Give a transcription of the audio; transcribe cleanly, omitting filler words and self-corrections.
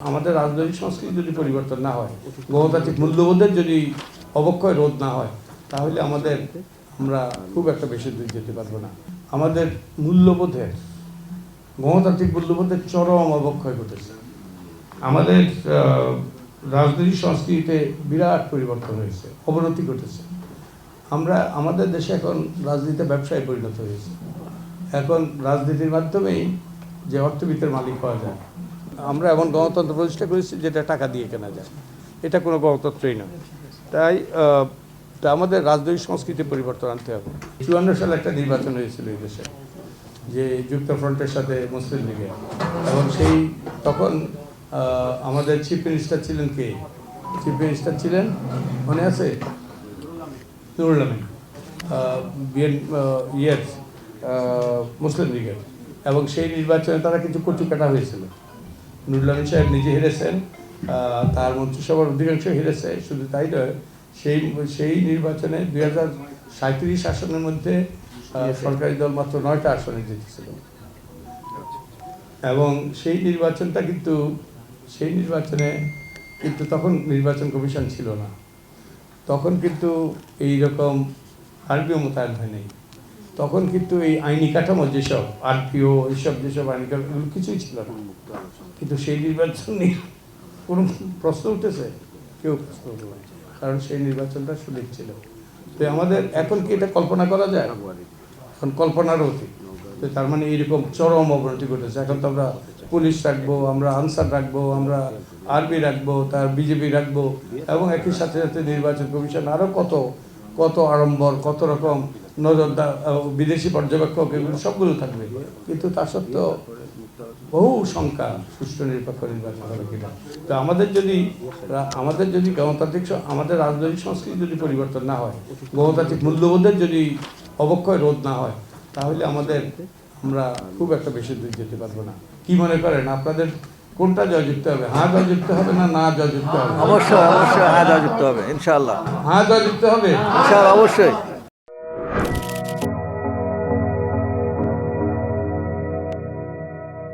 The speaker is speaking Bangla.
আমাদের রাজনৈতিক সংস্কৃতি যদি পরিবর্তন না হয়, গণতান্ত্রিক মূল্যবোধের যদি অবক্ষয় রোধ না হয়, তাহলে আমরা খুব একটা বেশি দূর যেতে পারবো না। আমাদের মূল্যবোধের, গণতান্ত্রিক মূল্যবোধের চরম অবক্ষয় ঘটেছে। আমাদের রাজনৈতিক সংস্কৃতিতে বিরাট পরিবর্তন হয়েছে, অবনতি ঘটেছে। আমাদের দেশে এখন রাজনীতি ব্যবসায় পরিণত হয়েছে। এখন রাজনীতির মাধ্যমেই যে অর্থবিত্তের মালিক হওয়া যায়। আমরা এমন গণতন্ত্র প্রতিষ্ঠা করেছি যেটা টাকা দিয়ে কেনা যায়, এটা কোনো গণতন্ত্রই নয়। তাই আমাদের রাজনৈতিক সংস্কৃতি পরিবর্তন আনতে হবে। 54 সালে একটা নির্বাচন হয়েছিল এই দেশে, যে যুক্তফ্রন্টের সাথে মুসলিম লীগের, এবং তখন আমাদের চিফ মিনিস্টার ছিলেন কে? চিফ মিনিস্টার ছিলেন, মনে আছে? নুরুল আমিন, মুসলিম লীগের। এবং সেই নির্বাচনে তারা কিছু কচু কাটা হয়েছিল। নুরুল আমিন সাহেব নিজে হেরেছেন, তার মন্ত্রিসভার অধিকাংশ হেরেছে। শুধু তাই নয়, সেই নির্বাচনে 2037 আসনের মধ্যে সরকারি দল মাত্র 9টা আসনে জিতেছিল। এবং সেই নির্বাচনে কিন্তু তখন নির্বাচন কমিশন ছিল না। তখন কিন্তু এইরকম আরপিও মোতায়েন হয়নি। তখন কিন্তু এই আইনি কাঠামো যেসব আরপিও, যেসব আইনি কাঠামো কিছুই ছিল না। কিন্তু সেই নির্বাচন নিয়ে কোনো প্রশ্ন উঠেছে? কেউ প্রশ্ন উঠল না, কারণ সেই নির্বাচনটা সুযোগ ছিল। তো আমাদের এখন কি এটা কল্পনা করা যায়? এখন কল্পনারও অতীত। তো তার মানে এইরকম চরম অবনতি ঘটেছে। এখন তো আমরা পুলিশ রাখবো, আমরা আনসার রাখবো, আমরা আর্মি রাখবো, তার বিজেপি রাখবো, এবং একই সাথে সাথে নির্বাচন কমিশন আরও কত আড়ম্বর, কত রকম নজরদার, বিদেশি পর্যবেক্ষক, এগুলো সবগুলো থাকবে। কিন্তু তা সত্ত্বেও বহু সংখ্যা সুষ্ঠু নিরপেক্ষ নির্বাচন হবে কিনা। তো আমাদের যদি গণতান্ত্রিক, আমাদের রাজনৈতিক সংস্কৃতি যদি পরিবর্তন না হয়, গণতান্ত্রিক মূল্যবোধের যদি অবক্ষয় রোধ না হয়, তাহলে আমরা খুব একটা বেশি দূর যেতে পারবো না। কি মনে করেন আপনাদের, কোনটা জয়যুক্ত হবে? হ্যাঁ জয়যুক্ত হবে না জয়যুক্ত হবে? অবশ্যই হ্যাঁ জয়যুক্ত হবে, ইনশাআল্লাহ। হ্যাঁ জয়যুক্ত হবে, ইনশাআল্লাহ, অবশ্যই।